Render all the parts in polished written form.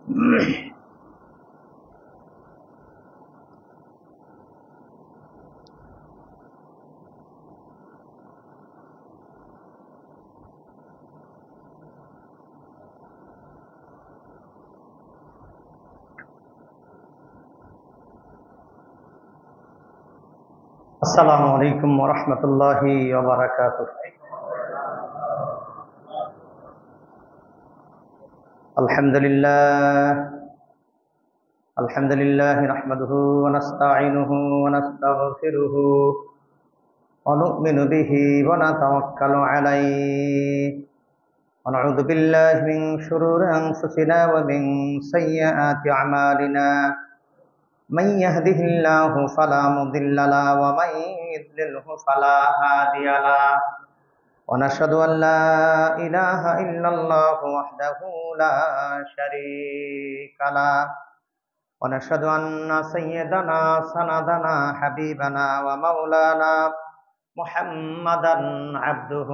আসসালামু আলাইকুম ওয়া রাহমাতুল্লাহি ওয়া বারাকাতুহু। আলহামদুলিল্লাহ নাহমাদুহু ওয়া নাস্তাঈনুহু ওয়া নাস্তাগফিরুহু ওয়া নু'মিনু বিহি ওয়া নাতাওয়াক্কালু আলাইহি ওয়া না'উযু বিল্লাহি মিন শুরুরি আনফুসিনা ওয়া মিন সাইয়্যাতি আ'মালিনা। من يهده الله فلا مضل له ومن يضلله فلا هادي له ونشهد أن لا إله إلا الله وحده لا شريك له ونشهد أن سيدنا سندنا حبيبنا ومولانا محمدا عبده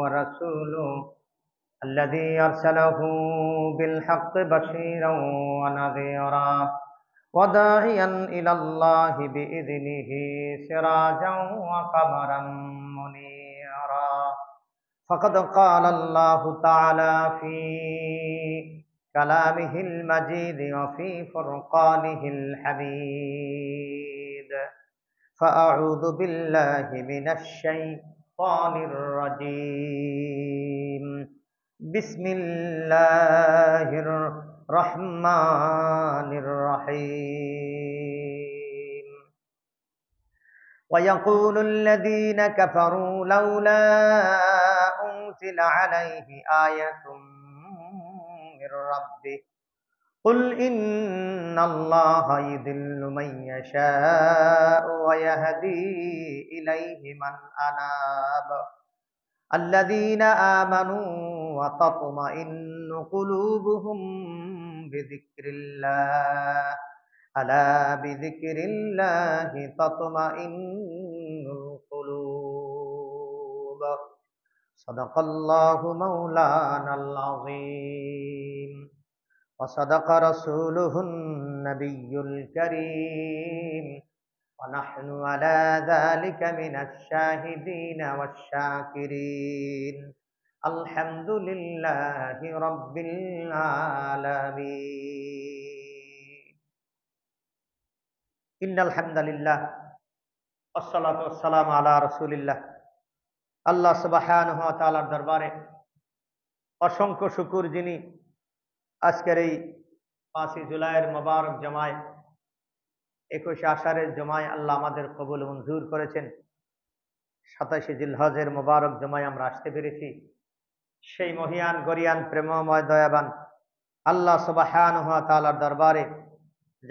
ورسوله الذي أرسله بالحق بشيرا ونذيرا وداعيا إلى الله بإذنه سراجا وقمرا منيرا. فقد قال الله تعالى في كلامه المجيد وفي فرقانه الحميد. فأعوذ بالله من الشيطان الرجيم. بسم الله الرحمن الرحيم. ويقول الذين كفروا لولا أنزل عليه آية من ربه قل إن الله يضل من يشاء ويهدي إليه من أناب الذين آمنوا وتطمئن قلوبهم بذكر الله ألا بذكر الله تطمئن القلوب. صدق الله مولانا العظيم وصدق رسوله النبي الكريم ونحن على ذلك من الشاهدين والشاكرين. الحمد لله رب العالمين. إن الحمد لله والصلاة والسلام على رسول الله. আল্লাহ সুবহানাহু ওয়া তাআলার দরবারে অসংখ্য শুকর, যিনি আজকের এই 5 জুলাইয়ের মোবারক জমায় 21 আষাঢ়ের জমায় আল্লাহ আমাদের কবুল মঞ্জুর করেছেন। 27 জিলহজের মোবারক জমায় আমরা আসতে পেরেছি। সেই মহিয়ান গরিয়ান প্রেমময় দয়াবান আল্লাহ সুবহানাহু ওয়া তাআলার দরবারে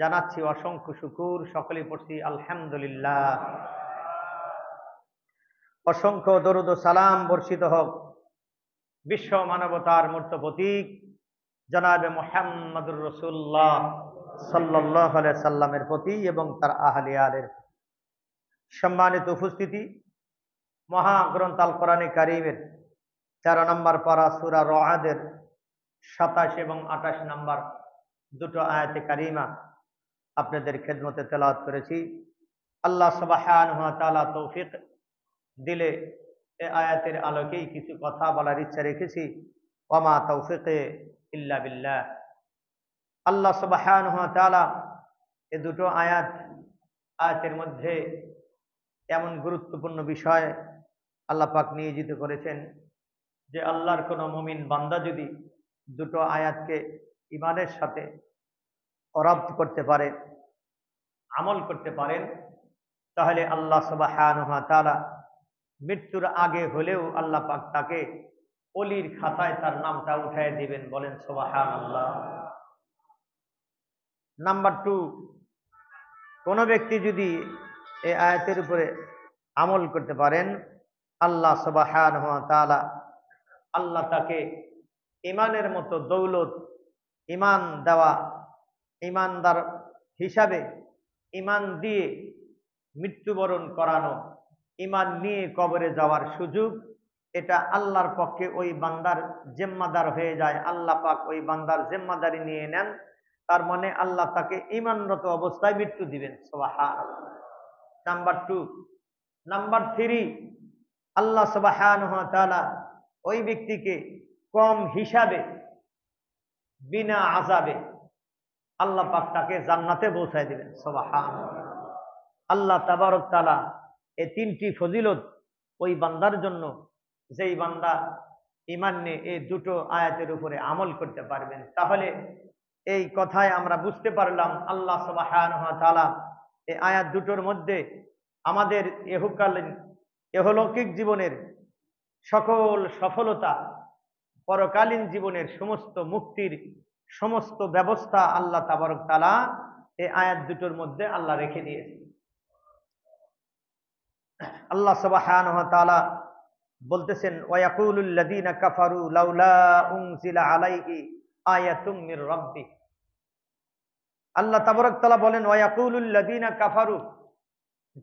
জানাচ্ছি অসংখ্য শুকর। সকলেই পড়ছি আলহামদুলিল্লাহ। অসংখ্য দরুদ ও সালাম বর্ষিত হোক বিশ্ব মানবতার মূর্ত প্রতীক জনাবে মুহাম্মদুর রাসূলুল্লাহ সাল্লাল্লাহু আলাইহি সাল্লামের প্রতি এবং তার আহলে আলের। সম্মানিত উপস্থিতি, মহাগ্রন্থ আল কোরআনে কারীমের 13 নম্বর পারা সূরা রা'দের 27 এবং 28 নম্বর দুটো আয়াতে কারিমা আপনাদের খেদমতে তেলাওয়াত করেছি। আল্লাহ সুবহানাহু ওয়া তাআলা তৌফিক দিলে এই আয়াতের আলোকেই কিছু কথা বলার ইচ্ছা রেখেছি। ওয়া মা তাওফিকে ইল্লা বিল্লাহ। আল্লাহ সুবহানাহু ওয়া তাআলা এই দুটো আয়াতের মধ্যে এমন গুরুত্বপূর্ণ বিষয় আল্লাহ পাক নিয়োজিত করেছেন যে আল্লাহর কোনো মুমিন বান্দা যদি দুটো আয়াতকে ঈমানের সাথে রপ্ত করতে পারে, আমল করতে পারেন, তাহলে আল্লাহ সুবহানাহু ওয়া তাআলা মৃত্যুর আগে হলেও আল্লাহ পাক তাকে ওলির খাতায় তার নামটা উঠায় দিবেন। বলেন সুবহানাল্লাহ। নাম্বার 2, কোন ব্যক্তি যদি এই আয়াতের উপরে আমল করতে পারেন, আল্লাহ সুবহানাহু ওয়া তাআলা আল্লাহ তাকে ঈমানের মতো দৌলত, ঈমান দেওয়া, ঈমানদার হিসাবে ঈমান দিয়ে মৃত্যুবরণ করানো, ঈমান নিয়ে কবরে যাওয়ার সুযোগ এটা আল্লাহর পক্ষে ওই বান্দার জিম্মাদার হয়ে যায়, আল্লাহ পাক ওই বান্দার জিম্মাদারি নিয়ে নেন। তার মানে আল্লাহ তাকে ঈমানরত অবস্থায় মৃত্যু দিবেন। সুবহানাল্লাহ। নাম্বার 2। নাম্বার 3, আল্লাহ সুবহানাহু ওয়া তাআলা ওই ব্যক্তিকে কম হিসাবে বিনা আযাবে আল্লাহ পাক তাকে জান্নাতে পৌঁছায় দিবেন। সুবহানাল্লাহ। আল্লাহ তাবারক তাআলা এই 3টি ফজিলত ওই বান্দার জন্য, যেই বান্দা ঈমান নিয়ে এই দুটো আয়াতের উপরে আমল করতে পারবেন। তাহলে এই কথায় আমরা বুঝতে পারলাম আল্লাহ সুবহানাহু ওয়া তাআলা এই আয়াত দুটোর মধ্যে আমাদের ইহকালীন ইহলৌকিক জীবনের সকল সফলতা, পরকালীন জীবনের সমস্ত মুক্তির সমস্ত ব্যবস্থা আল্লাহ তাবারক তাআলা এই আয়াত দুটোর মধ্যে আল্লাহ রেখে দিয়েছে। আল্লাহ সুবহানাহু ওয়া তাআলা বলতেছেন, ওয়ায়াকুলুল লাযীনা কাফারু লাউলা উনজিলা আলাইহি আয়াতুম মির রাব্বি। আল্লাহ তাবারক তাআলা বলেন, ওয়ায়াকুলুল লাযীনা কাফারু,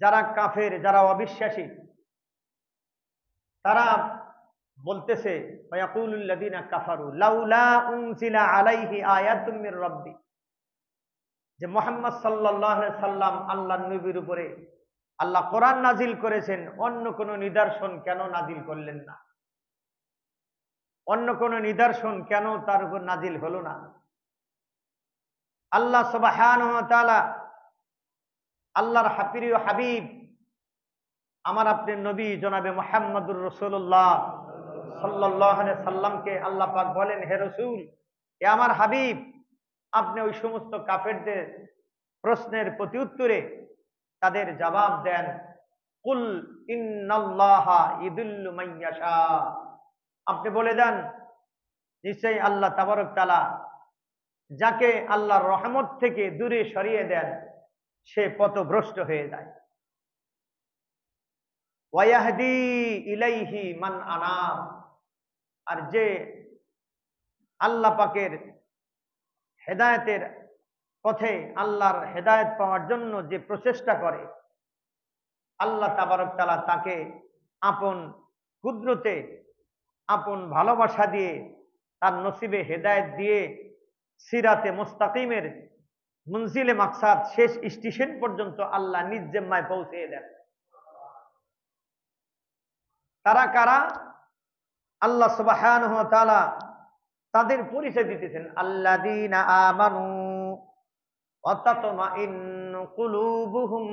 যারা কাফের, যারা অবিশ্বাসী, তারা বলতেছে, ওয়ায়াকুলুল লাযীনা কাফারু লাউলা উনজিলা আলাইহি আয়াতুম মির রাব্বি, যে মুহাম্মদ সাল্লাল্লাহু আলাইহি সাল্লাম আল্লাহর নবীর উপরে আল্লাহ কোরআন নাজিল করেছেন, অন্য কোন নিদর্শন কেন নাজিল করলেন না? অন্য কোন নিদর্শন কেন তার উপর নাজিল হলো না? আল্লাহ সুবহানাহু ওয়া তাআলা আল্লাহর প্রিয় হাবিব আমার আপনার নবী জনাবে মুহাম্মদুর রাসূলুল্লাহ সাল্লাল্লাহু আলাইহি সাল্লামকে আল্লাহ পাক বলেন, হে রাসূল, এ আমার হাবিব, আপনি ওই সমস্ত কাফেরদের প্রশ্নের প্রতি উত্তরে তাদের জবাব দেন, কুল ইন্নাল্লাহা ইযিল্লু মান ইয়াশা। আপনি বলে দেন, নিশ্চয়ই আল্লাহ তাবারক তাআলা যাকে আল্লাহর রহমত থেকে দূরে সরিয়ে দেন সে পথভ্রষ্ট হয়ে যায়। ওয়ায়াহদি ইলাইহি মান আনাব, আর যে আল্লাহ পাকের হেদায়েতের পথে, আল্লাহর হেদায়েত পাওয়ার জন্য যে প্রচেষ্টা করে, আল্লাহ তাবারক তাআলা তাকে আপন কুদরতে, আপন ভালোবাসা দিয়ে, তার নসিবে হেদায়েত দিয়ে সিরাতে মুস্তাকিমের মঞ্জিলে মাকসাদ, শেষ স্টেশন পর্যন্ত আল্লাহ নিজ জিম্মায় পৌঁছে দেন। তারা কারা? আল্লাহ সুবহানাহু ওয়া তাআলা তাদের পরিচয় দিতেছেন, আল্লাযীনা আমানু ওয়া তাতমাইন্নু কুলুবুহুম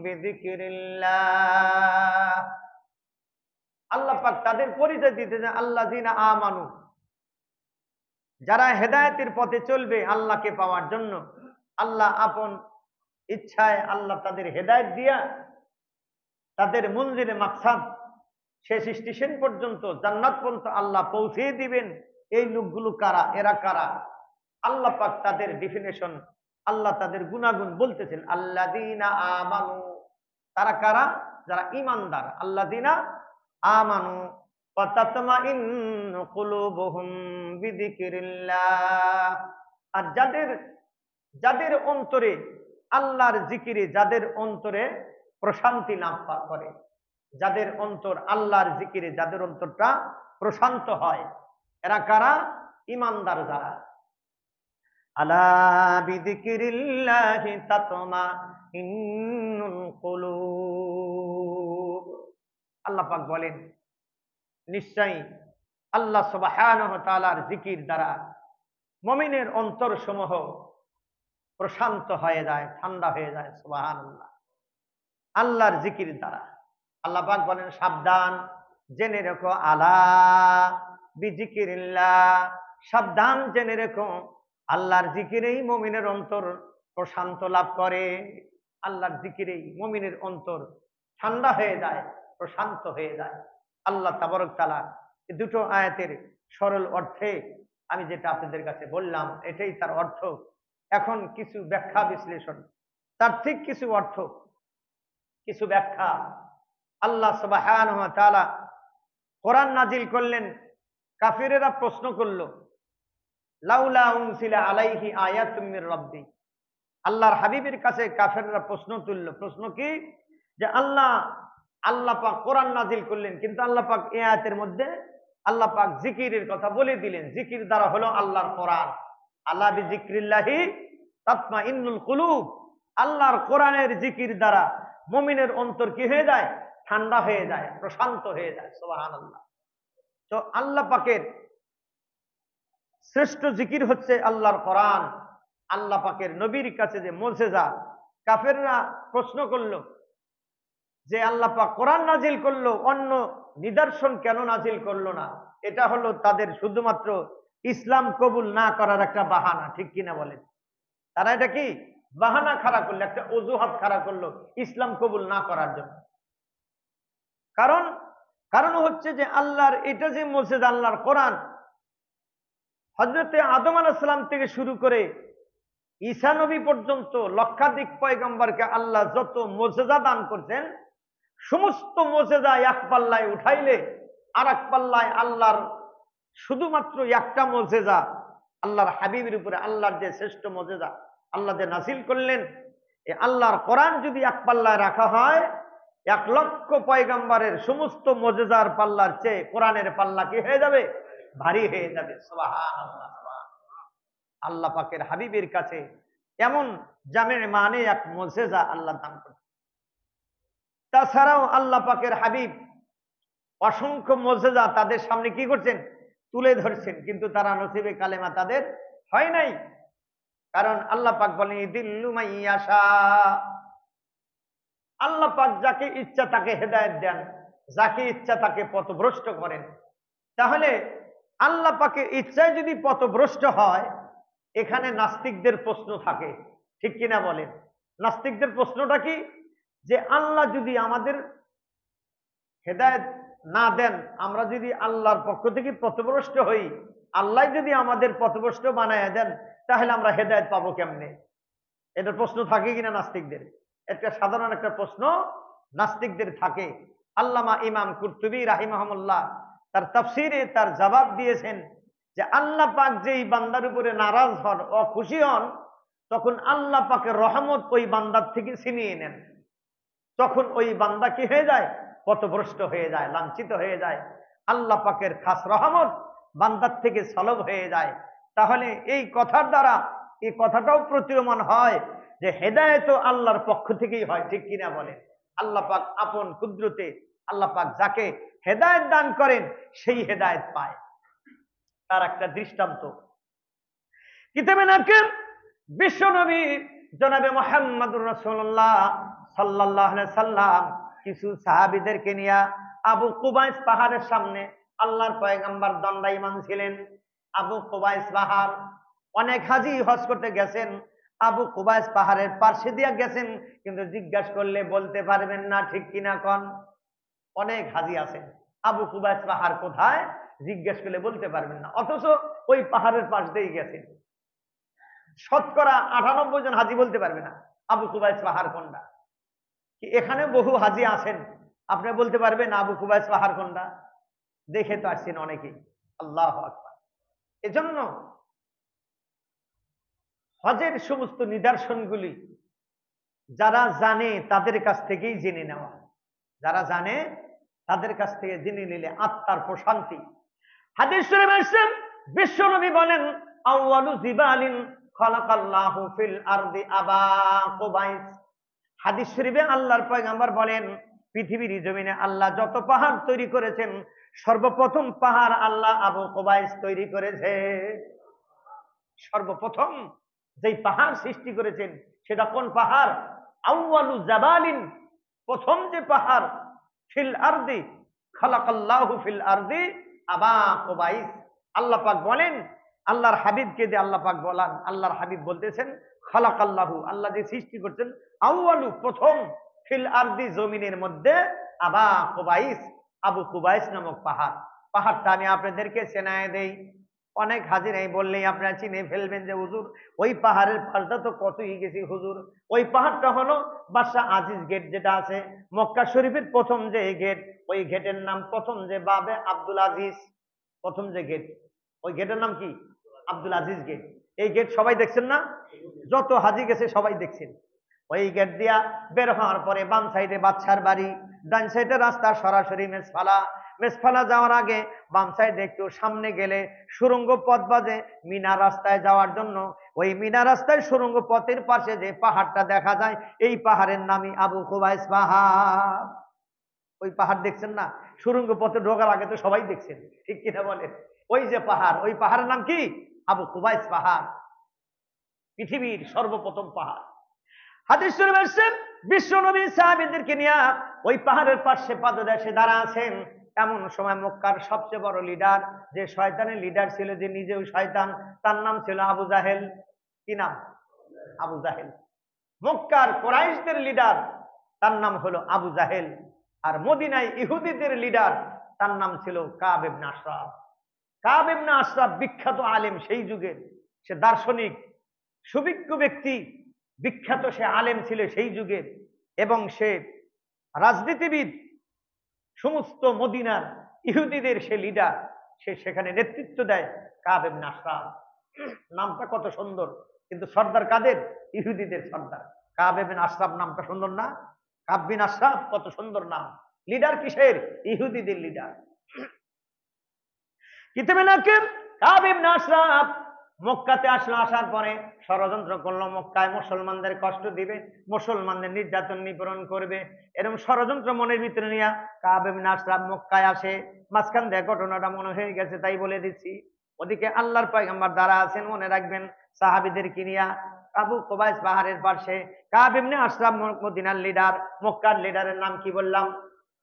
বিযিকরিল্লাহ। আল্লাহ পাক তাদের পরিচয় দিতেছেন আল্লাযীনা আমানু, যারা হেদায়েতের পথে চলবে আল্লাহকে পাওয়ার জন্য, আল্লাহ আপন ইচ্ছায় আল্লাহ তাদের হেদায়েত দিয়া তাদের মঞ্জিলে মাকসাদ, শেষ স্টেশন পর্যন্ত, জান্নাত পর্যন্ত আল্লাহ পৌঁছে দিবেন। এই লোকগুলো কারা? এরা কারা? আল্লাহ পাক তাদের ডেফিনেশন, আল্লাহ তাদের গুণাগুণ বলতেছেন, আল্লাযীনা আমানু। তারা কারা? যারা ঈমানদার। আল্লাযীনা আমানু ওয়া তাতমাইন্নু কুলুবুহুম বিযিকরিল্লাহ। আর যাদের অন্তরে আল্লাহর জিকিরে, যাদের অন্তরে প্রশান্তি লাভ করে, যাদের অন্তর আল্লাহর জিকিরে, যাদের অন্তরটা প্রশান্ত হয়, এরা কারা? ঈমানদার যারা। আলা বিযিকরিল্লাহি তাতমাইন্নুল কুলুব। আল্লাহ পাক বলেন, নিশ্চয়ই আল্লাহ সুবহানাহু ওয়া তাআলার জিকির দ্বারা মুমিনের অন্তর সমূহ প্রশান্ত হয়ে যায়, ঠান্ডা হয়ে যায়। সুবহানাল্লাহ। আল্লাহর জিকির দ্বারা আল্লাহ পাক বলেন, সাবধান, জেনে রেখো, আলা বিযিকরিল্লাহ, সাবধান জেনে রেখো, আল্লাহর জিকিরেই মুমিনের অন্তর প্রশান্ত লাভ করে। আল্লাহর জিকিরেই মুমিনের অন্তর ঠান্ডা হয়ে যায়, প্রশান্ত হয়ে যায়। আল্লাহ তাবারক তাআলা এই দুটো আয়াতের সরল অর্থে আমি যেটা আপনাদের কাছে বললাম, এটাই তার অর্থ। এখন কিছু ব্যাখ্যা বিশ্লেষণ, তার ঠিক কিছু অর্থ, কিছু ব্যাখ্যা। আল্লাহ সুবহানাহু ওয়া তাআলা কোরআন নাজিল করলেন, কাফিরেরা প্রশ্ন করলো, লাউলা উনজিলা আলাইহি আয়াতুম মির রাব্বি। আল্লাহর হাবিবের কাছে কাফেররা প্রশ্ন তুলল। প্রশ্ন কি? যে আল্লাহ আল্লাহ পাক কোরআন নাজিল করলেন, কিন্তু আল্লাহ পাক এই আয়াতের মধ্যে আল্লাহ পাক জিকিরের কথা বলে দিলেন। জিকির দ্বারা হলো আল্লাহর কোরআন। আল্লাহ বিজিক্রিল্লাহি তাতমাইন্নুল কুলুব। আল্লাহর কোরআনের জিকির দ্বারা মুমিনের অন্তর কি হয়ে যায়? ঠান্ডা হয়ে যায়, প্রশান্ত হয়ে যায়। সুবহানাল্লাহ। তো আল্লাহ পাকের শ্রেষ্ঠ জিকির হচ্ছে আল্লাহর কোরআন। আল্লাহ পাকের নবীর কাছে যে মুজিজা, কাফেররা প্রশ্ন করলো যে আল্লাহ পাক কোরআন নাজিল করলো, অন্য নিদর্শন কেন নাজিল করলো না? এটা হলো তাদের শুধুমাত্র ইসলাম কবুল না করার একটা বাহানা, ঠিক কিনা বলেন? তারা এটা কি বাহানা খাড়া করলো, একটা অজুহাত খাড়া করলো ইসলাম কবুল না করার জন্য। কারণ হচ্ছে যে আল্লাহর এটা যে মুজিজা, আল্লাহর কোরআন, হযরতে আদম আলাইহিস সালাম থেকে শুরু করে ঈসা নবী পর্যন্ত লক্ষাধিক পয়গম্বরকে আল্লাহ যত মুজিজা দান করছেন, সমস্ত মুজিজা এক পাল্লায় উঠাইলে আর এক পাল্লায় আল্লাহর শুধুমাত্র একটা মুজিজা, আল্লাহর হাবিবের উপরে আল্লাহর যে শ্রেষ্ঠ মুজিজা আল্লাহ যে নাজিল করলেন, এই আল্লাহর কোরআন যদি এক পাল্লায় রাখা হয়, 1,00,000 পয়গম্বরের সমস্ত মুজিজার পাল্লার চেয়ে কোরআনের পাল্লা কি হয়ে যাবে? ভারী হয়ে যাবে। সুবহানাল্লাহ। আল্লাহ পাকের হাবিবের কাছে এমন জামে মানে এক মুজিজা আল্লাহ দান করেন। তাছাড়াও আল্লাহ পাকের হাবিব অসংখ্য মুজিজা তাদের সামনে কি করছেন? তুলে ধরছেন, কিন্তু তারা নসিবে কালেমা তাদের হয় নাই। কারণ আল্লাহ পাক বলেন ইদিল্লু মাইয়াশা, আল্লাহ পাক যাকে ইচ্ছা তাকে হেদায়েত দেন, যাকে ইচ্ছা তাকে পথভ্রষ্ট করেন। তাহলে আল্লাহ পাকের ইচ্ছায় যদি পথভ্রষ্ট হয়, এখানে নাস্তিকদের প্রশ্ন থাকে, ঠিক কিনা বলেন? নাস্তিকদের প্রশ্নটা কি? যে আল্লাহ যদি আমাদের হেদায়েত না দেন, আমরা যদি আল্লাহর পক্ষ থেকে পথভ্রষ্ট হই, আল্লাহ যদি আমাদের পথভ্রষ্ট বানায় দেন, তাহলে আমরা হেদায়েত পাবো কেমনে? এটা প্রশ্ন থাকে কিনা নাস্তিকদের? একটা সাধারণ একটা প্রশ্ন নাস্তিকদের থাকে। আল্লামা ইমাম কুরতুবী রাহিমাহুল্লাহ তার তাফসীরে তার জবাব দিয়েছেন যে আল্লাহ পাক যেই বান্দার উপরে নারাজ হন, অখুশি হন, তখন আল্লাহ পাকের রহমত ওই বান্দার থেকে ছিনিয়ে নেন। তখন ওই বান্দা কি হয়ে যায়? পথভ্রষ্ট হয়ে যায়, লাঞ্ছিত হয়ে যায়। আল্লাহ পাকের খাস রহমত বান্দার থেকে সলব হয়ে যায়। তাহলে এই কথার দ্বারা এই কথাটাও প্রতীয়মান হয় যে হেদায়েত আল্লাহর পক্ষ থেকেই হয়, ঠিক কিনা বলেন? আল্লাহ পাক আপন কুদরতে আল্লাহ পাক যাকে হেদায়েত দান করেন সেই হেদায়েত পায়। তার একটা দৃষ্টান্ত কিতাবে নাকির বিশ্ব নবী জনাবে মুহাম্মদুর রাসূলুল্লাহ সাল্লাল্লাহু আলাইহি সাল্লাম কিছু সাহাবীদেরকে নিয়ে আবু কুবাইস পাহাড়ের সামনে আল্লাহর পয়গম্বর দণ্ডায়মান ছিলেন। আবু কুবাইস পাহাড়, অনেক হাজী হজ করতে গেছেন, আবু কুবাইস পাহাড়ের পাশে দিয়ে গেছেন, কিন্তু জিজ্ঞাসা করলে বলতে পারবেন না, ঠিক কিনা কন? অনেক হাজী আছেন, আবু কুবাইস পাহাড় কোথায় জিজ্ঞেস করলে বলতে পারবেন না, অথচ ওই পাহাড়ের পাশ দিয়ে গেছেন। শতকরা 98 জন হাজী বলতে পারবে না আবু কুবাইস পাহাড় কোনটা। কি এখানে বহু হাজী আছেন, আপনি বলতে পারবেন আবু কুবাইস পাহাড় কোনটা? দেখে তো আসছেন অনেকেই। আল্লাহু আকবার। এজন্য হজের সমস্ত নিদর্শনগুলি যারা জানে তাদের কাছ থেকেই জেনে নেওয়া, যারা জানে তাদের কাছ থেকে জেনে নিলে আত্মার প্রশান্তি। হাদিস শরীফে এসেছে বিশ্ব নবী বলেন আউয়ালু জিবালিন খালাকাল্লাহু ফিল আরদি আবা কুবাইস। হাদিস শরীফে আল্লাহর পয়গম্বর বলেন পৃথিবীর জমিনে আল্লাহ যত পাহাড় তৈরি করেছেন, সর্বপ্রথম পাহাড় আল্লাহ আবু কুবাইস তৈরি করেছে। সর্বপ্রথম যেই পাহাড় সৃষ্টি করেছেন সেটা কোন পাহাড়? আউয়ালু জাবালিন, প্রথম যে পাহাড়, ফিল আরদি খালাকাল্লাহু ফিল আরদি আবা কুবাইস। আল্লাহ পাক বলেন, আল্লাহর হাবিবকে দিয়ে আল্লাহ পাক বলেন, আল্লাহর হাবিব বলতেছেন খালাকাল্লাহু, আল্লাহ যে সৃষ্টি করছেন, আউয়ালু প্রথম, ফিল আরদি জমিনের মধ্যে, আবা কুবাইস আবু কুবাইস নামক পাহাড়। পাহাড়টা আমি আপনাদেরকে চেনায় দেই, অনেক হাজির এই বললেই আপনারা চিনে ফেলবেন যে হুজুর ওই পাহাড়ের পাশটা তো কতই গেছি হুজুর। ওই পাহাড়টা হলো বাদশাহ আজিজ গেট, যেটা আছে মক্কা শরীফের প্রথম যে গেট, ওই গেটের নাম প্রথম যে বাবে আব্দুল আজিজ, প্রথম যে গেট, ওই গেটের নাম কি? আব্দুল আজিজ গেট। এই গেট সবাই দেখছেন না? যত হাজি গেছে সবাই দেখছেন। ওই গেট দিয়া বের হওয়ার পরে বাম সাইডে বাদশার বাড়ি, ডান সাইডে রাস্তা সরাসরি মেসফালা। মেসফালা যাওয়ার আগে বাম সাইডে একটু সামনে গেলে সুড়ঙ্গ পথ বাজে মিনা রাস্তায় যাওয়ার জন্য। ওই মিনা রাস্তায় সুড়ঙ্গ পথের পাশে যে পাহাড়টা দেখা যায়, এই পাহাড়ের নামই আবু কুবাইস পাহাড়। ওই পাহাড় দেখছেন না? সুড়ঙ্গ পথে ঢোকার আগে তো সবাই দেখছেন, ঠিক কিনা বলেন? ওই যে পাহাড়, ওই পাহাড়ের নাম কি? আবু কুবাইস পাহাড়, পৃথিবীর সর্বপ্রথম পাহাড়। হাদিস শরীফে এসেছে বিশ্ব নবী সাহাবীদেরকে নিয়ে ওই পাহাড়ের পাশে পাদদেশে দাঁড়া আছেন। এমন সময় মক্কার সবচেয়ে বড় লিডার, যে শয়তানের লিডার ছিল, যে নিজেও শয়তান, তার নাম ছিল আবু জাহেল। কি নাম? আবু জাহেল। মক্কার কুরাইশদের লিডার, তার নাম হলো আবু জাহেল। আর মদিনায় ইহুদিদের লিডার, তার নাম ছিল কাব ইবনে আশরাফ। কাব ইবনে আশরাফ বিখ্যাত আলেম সেই যুগের, সে দার্শনিক, সুবিজ্ঞ ব্যক্তি, বিখ্যাত সে আলেম ছিল সেই যুগের, এবং সে রাজনীতিবিদ। সমস্ত মদিনার ইহুদিদের সে লিডার, সে সেখানে নেতৃত্ব দেয়। কাব ইবনে আশরাফ নামটা কত সুন্দর, কিন্তু সর্দার কাদের? ইহুদিদের সর্দার। কাব ইবনে আশরাফ নামটা সুন্দর না? কাব বিন আশরাফ কত সুন্দর নাম। লিডার কিসের? ইহুদিদের লিডার। কিতাবে নাকির কাব ইবনে আশরাফ মক্কাতে আসলো। আসার পরে ষড়যন্ত্র করলো, মক্কায় মুসলমানদের কষ্ট দিবে, মুসলমানদের নির্যাতন নিপীড়ন করবে, এরকম ষড়যন্ত্র মনের ভিতরে নিয়ে কাব ইবনে আশরাফ মক্কায় আসে। মাঝখান দিয়ে ঘটনাটা মনে হয়ে গেছে, তাই বলে দিচ্ছি। ওদিকে আল্লাহর পয়গম্বর দাঁড়া আছেন, মনে রাখবেন, সাহাবীদেরকে নিয়ে আবু কুবাইস পাহাড়ের পাশে। কাব ইবনে আশরাফ মদিনার লিডার, মক্কার লিডারের নাম কি বললাম?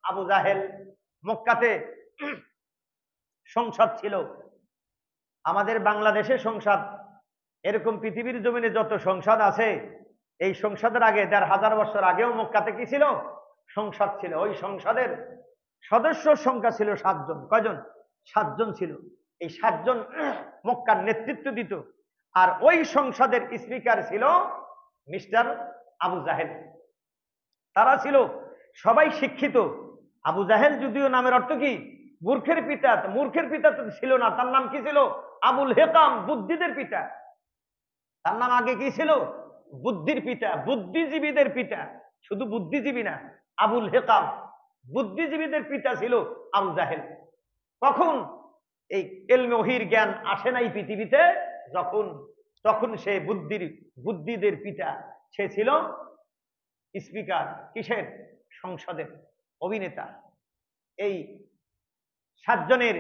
আবু জাহেল। মক্কাতে সংসদ ছিল, আমাদের বাংলাদেশের সংসদ, এরকম পৃথিবীর জমিনে যত সংসদ আছে, এই সংসদের আগে ১৫০০ বছর আগেও মক্কাতে কি ছিল? সংসদ ছিল। ওই সংসদের সদস্য সংখ্যা ছিল ৭ জন। কয়জন? ৭ জন ছিল। এই ৭ জন মক্কার নেতৃত্ব দিত। আর ওই সংসদের স্পিকার ছিল মিস্টার আবু জাহেল। তারা ছিল সবাই শিক্ষিত। আবু জাহেল যদিও নামের অর্থ কি? মূর্খের পিতা। মূর্খের পিতা তো ছিল না, তার নাম কি ছিল? আবুল হেকাম, বুদ্ধিদের পিতা। তার নাম আগে কি ছিল? বুদ্ধির পিতা, বুদ্ধিজীবীদের পিতা। শুধু বুদ্ধিজীবী না, আবুল হেকাম, বুদ্ধিজীবীদের পিতা ছিল আবু জাহেল। কখন এই ইলমে ওহীর জ্ঞান আসে নাই পৃথিবীতে? তখন সে বুদ্ধিদের পিতা। সে ছিল স্পিকার, কিসের? সংসদের অভিনেতা। এই ৭ জনের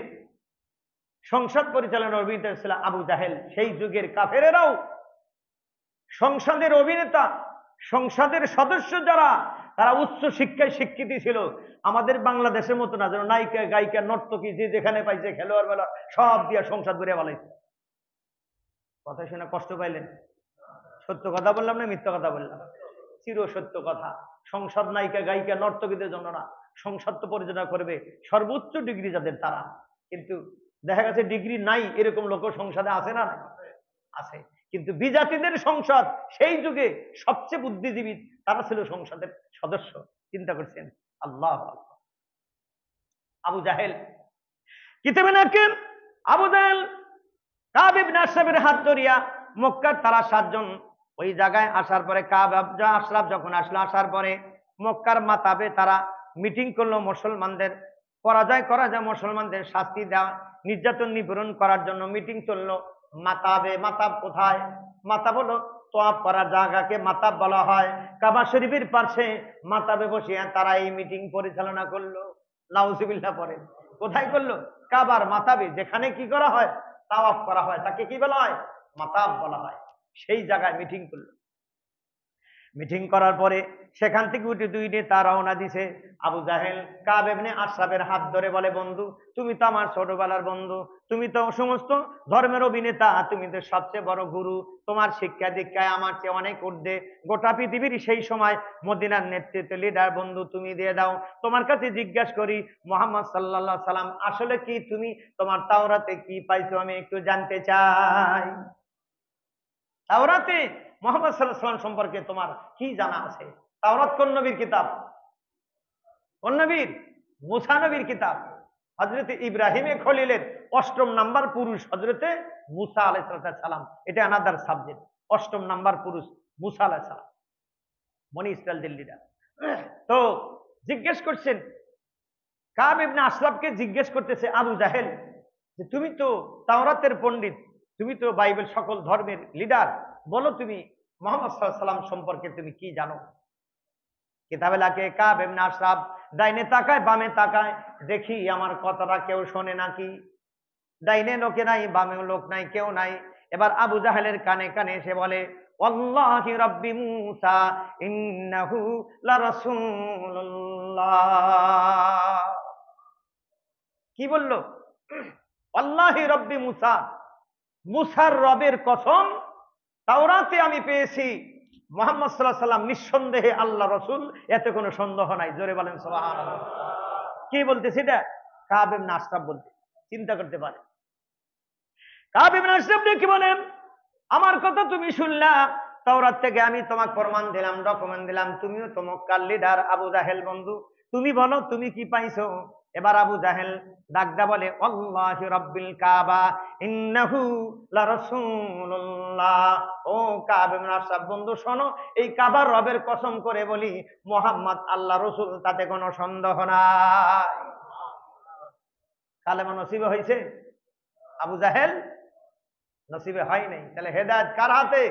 সংসদ পরিচালনার অভিনেতা ছিল আবু জাহেল। সেই যুগের কাফেরেরাও সংসদের অভিনেতা, সংসদের সদস্য যারা, তারা উচ্চ শিক্ষায় শিক্ষিত ছিল। আমাদের বাংলাদেশের মতো না, যেন নায়িকা, গায়িকা, নর্তকী যে যেখানে পাইছে, খেলোয়াড় বেলা সব দিয়া সংসদ বেরিয়ে বলাইছে। কথা শুনে কষ্ট পাইলেন? সত্য কথা বললাম না মিথ্যা কথা বললাম? চির সত্য কথা। সংসদ নায়িকা, গায়িকা, নর্তকীদের জন্য না, সংসদ তো পরিচালনা করবে সর্বোচ্চ ডিগ্রি যাদের, তারা। কিন্তু দেখা গেছে ডিগ্রি নাই এরকম লোক সংসদে আছে না? আছে। কিন্তু বিজাতিদের সংসদ সেই যুগে সবচেয়ে বুদ্ধিজীবী তারা ছিল সংসদের সদস্য। চিন্তা করছেন? আল্লাহ। আবু জাহেল, কিতাবে নাকির আবু জাহেল কাব ইবনে আশরাফের হাত ধরিয়া মক্কার তারা ৭ জন ওই জায়গায় আসার পরে, কাব ইবনে আশরাফ যখন আসলো, আসার পরে মক্কার মাতাবে তারা মিটিং করলো মুসলমানদের পরাজয় করা যায়, মুসলমানদের শাস্তি দেওয়া, নির্যাতন নিপীড়ন করার জন্য মিটিং চললো। মাতাবে, মাতাব কোথায়? মাতাব হলো তোয়াফ করার জায়গাকে মাতাব বলা হয়। কাবা শরীফের পাশে মাতাবে বসিয়া তারা এই মিটিং পরিচালনা করলো। নাউজুবিল্লাহ পড়ে। কোথায় করলো? কাবার মাতাবে, যেখানে কি করা হয়? তাওয়াফ করা হয়, তাকে কি বলা হয়? মাতাব বলা হয়। সেই জায়গায় মিটিং করলো। মিটিং করার পরে সেখান থেকে উঠে 2 নেতা রওনা দিছে। আবু জাহেল কাব ইবনে আশরাফের হাত ধরে বলে, বন্ধু, তুমি তো আমার ছোটবেলার বন্ধু, তুমি তো সমস্ত ধর্মের অভিনেতা, তুমি তো সবচেয়ে বড় গুরু, তোমার শিক্ষা দীক্ষায় আমার চেয়ে অনেক ঊর্ধ্বে, গোটা পৃথিবীর সেই সময় মদিনার নেতৃত্ব লিডার, বন্ধু তুমি দিয়ে দাও। তোমার কাছে জিজ্ঞাসা করি, মুহাম্মদ সাল্লাল্লাহু আলাইহি সাল্লাম আসলে কি? তুমি তোমার তাওরাতে কি পাইছো আমি একটু জানতে চাই। তাওরাতে মুহাম্মদ সাল্লাল্লাহু আলাইহি ওয়াসাল্লাম সম্পর্কে তোমার কি জানা আছে? তাওরাত কোন নবীর কিতাব? কোন নবীর? মুসা নবীর কিতাব। হযরতে ইব্রাহিমে খলিলের 8ম নাম্বার পুরুষ হযরতে মুসা আলাইহিস সালাম। এটা আনাদার সাবজেক্ট। 8ম নাম্বার পুরুষ মুসা আলাইহিস সালাম, বনি ইসরাইলদের লিডার। তো জিজ্ঞেস করছেন, কাব ইবনে আশরাফকে জিজ্ঞেস করতেছে আবু জাহেল যে তুমি তো তাওরাতের পণ্ডিত, তুমি তো বাইবেল সকল ধর্মের লিডার, বলো তুমি মুহাম্মদ সাল্লাল্লাহু আলাইহি ওয়াসাল্লাম সম্পর্কে তুমি কি জানো? কিতাবে লাগে কাব ইবনে আশরাফ ডাইনে তাকায় বামে তাকায়, দেখি আমার কথাটা কেউ শোনে নাকি। ডাইনে লোকে নাই, বামে লোক নাই, কেউ নাই। এবার আবু জাহেলের কানে কানে এসে বলে, ওয়াল্লাহি রাব্বি মূসা ইন্নাহু লারাসূলুল্লাহ। কি বলল? আল্লাহি রব্বি মুসা, মুসার রবের কসম, তাওরাতে আমি পেয়েছি মুহাম্মদ সাল্লাল্লাহু আলাইহি ওয়াসাল্লাম নিঃসন্দেহে আল্লাহ রাসূল, এতে কোনো সন্দেহ নাই। জোরে বলেন সুবহানাল্লাহ। কি বলতেছে এটা? কাব ইবনে আশরাফ বলতে। চিন্তা করতে পারে কাব ইবনে আশরাফ কি বলেন, আমার কথা তুমি শুনলা, তাওরাত থেকে আমি তোমাকে প্রমাণ দিলাম, ডকুমেন্ট দিলাম, তুমিও তো মক্কার লিডার আবু জাহেল বন্ধু, তুমি বলো তুমি কি পাইছো? এবার আবু জাহেল ডাকদা বলে, আল্লাহি রাব্বিল কাবা ইন্নাহু লারাসূলুল্লাহ। ও কাব ইবনে আশরাফ বন্ধু শোনো, এই কাবার রবের কসম করে বলি মুহাম্মদ আল্লাহ রাসূল, তাতে কোনো সন্দেহ নাই। কালেমা নসিবে হয়েছে? আবু জাহেল নসিবে হয় নাই। তাহলে হেদায়েত কার হাতে?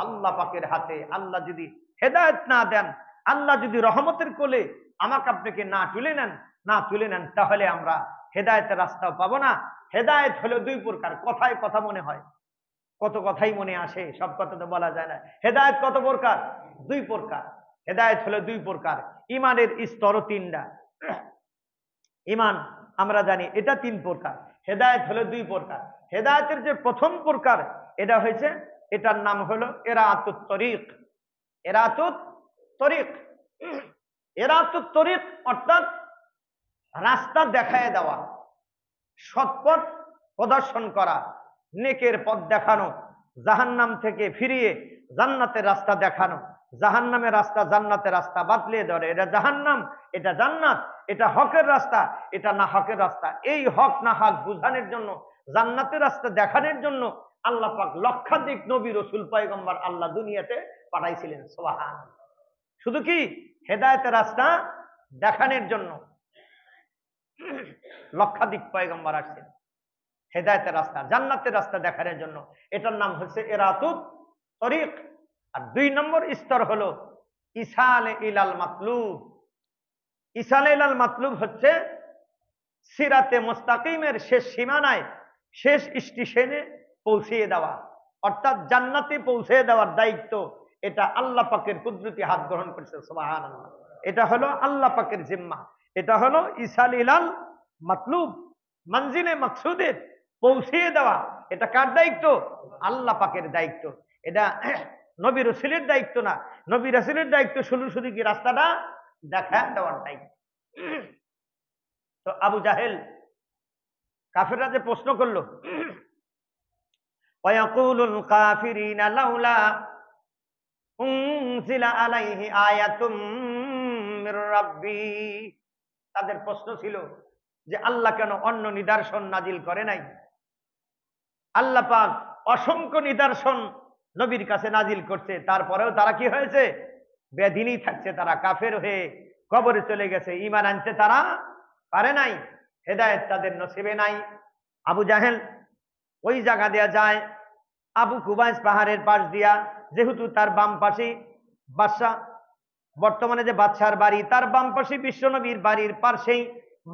আল্লাহ পাকের হাতে। আল্লাহ যদি হেদায়েত না দেন, আল্লাহ যদি রহমতের কোলে আমাকে আপনাকে না তুলে নেন, তাহলে আমরা হেদায়েতের রাস্তাও পাবো না। হেদায়েত হলো দুই প্রকার। কথায় কথা মনে হয়, কত কথাই মনে আসে, সব কথা তো বলা যায় না। হেদায়েত কত প্রকার? দুই প্রকার। হেদায়েত হলো দুই প্রকার। ইমানের স্তরও তিনটা। ইমান আমরা জানি এটা তিন প্রকার, হেদায়েত হলো দুই প্রকার। হেদায়েতের যে প্রথম প্রকার, এটা হয়েছে, এটার নাম হলো ইরাতুত তরিক। ইরাতুত তরিক, ইরাতুত তরিক অর্থাৎ রাস্তা দেখায় দেওয়া, সৎপথ প্রদর্শন করা, নেকের পথ দেখানো, জাহান্নাম থেকে ফিরিয়ে জান্নাতের রাস্তা দেখানো, জাহান্নামের রাস্তা জান্নাতের রাস্তা বাতলিয়ে ধরে, এটা জাহান্নাম, এটা জান্নাত, এটা হকের রাস্তা, এটা না হকের রাস্তা। এই হক না হক বুঝানোর জন্য, জান্নাতের রাস্তা দেখানোর জন্য আল্লাহ পাক লক্ষাধিক নবী রাসূল পয়গম্বর আল্লাহ দুনিয়াতে পাঠাইছিলেন। সুবহানাল্লাহ। শুধু কি হেদায়েতের রাস্তা দেখানোর জন্য লক্ষাধিক পয়গম্বর আসছেন, হেদায়েতের রাস্তা জান্নাতের রাস্তা দেখানোর জন্য। এটার নাম হচ্ছে ইরাতুত তরিক। আর দুই নম্বর স্তর হলো ইসালে ইলাল মাতলুব। ইসালে ইলাল মাতলুব হচ্ছে সিরাতে মুস্তাকিমের শেষ সীমানায়, শেষ স্টেশনে পৌঁছিয়ে দেওয়া, অর্থাৎ জান্নাতে পৌঁছে দেওয়ার দায়িত্ব এটা আল্লাহ পাকের কুদরতি হাত গ্রহণ করেছে। সুবহানাল্লাহ। এটা হলো আল্লাহ পাকের জিম্মা, এটা হলো ইসাল ইলাল মাতলুব, মঞ্জিলে মাকসুদের পৌঁছিয়ে দেওয়া। এটা কার দায়িত্ব? আল্লাহ পাকের দায়িত্ব। এটা নবী রাসূলের দায়িত্ব না। নবী রাসূলের দায়িত্ব শুধু কি রাস্তাটা দেখা দেওয়ার দায়িত্ব। তো আবু জাহেল কাফেররা যে প্রশ্ন করলো, ওয়ায়াকুলুল কাফিরিনা লাউলা উনজিলা আলাইহি আয়াতুম মির রাব্বি, তাদের প্রশ্ন ছিল যে আল্লাহ কেন অন্য নিদর্শন নাজিল করে নাই? আল্লাহ পাক অসংখ্য নিদর্শন নবীর কাছে নাজিল করছে, তারপরেও তারা কি হয়েছে? বেদিনী থাকছে, তারা কাফের হয়ে কবরে চলে গেছে, ঈমান আনতে তারা পারে নাই, হেদায়েত তাদের নসিবে নাই। আবু জাহেল ওই জায়গা দেয়া যায় আবু কুবাইস পাহাড়ের পাশ দিয়া, যেহেতু তার বাম পাশে বাদশা, বর্তমানে যে বাদশার বাড়ি, তার বাম পাশে বিশ্বনবীর বাড়ির পাশেই,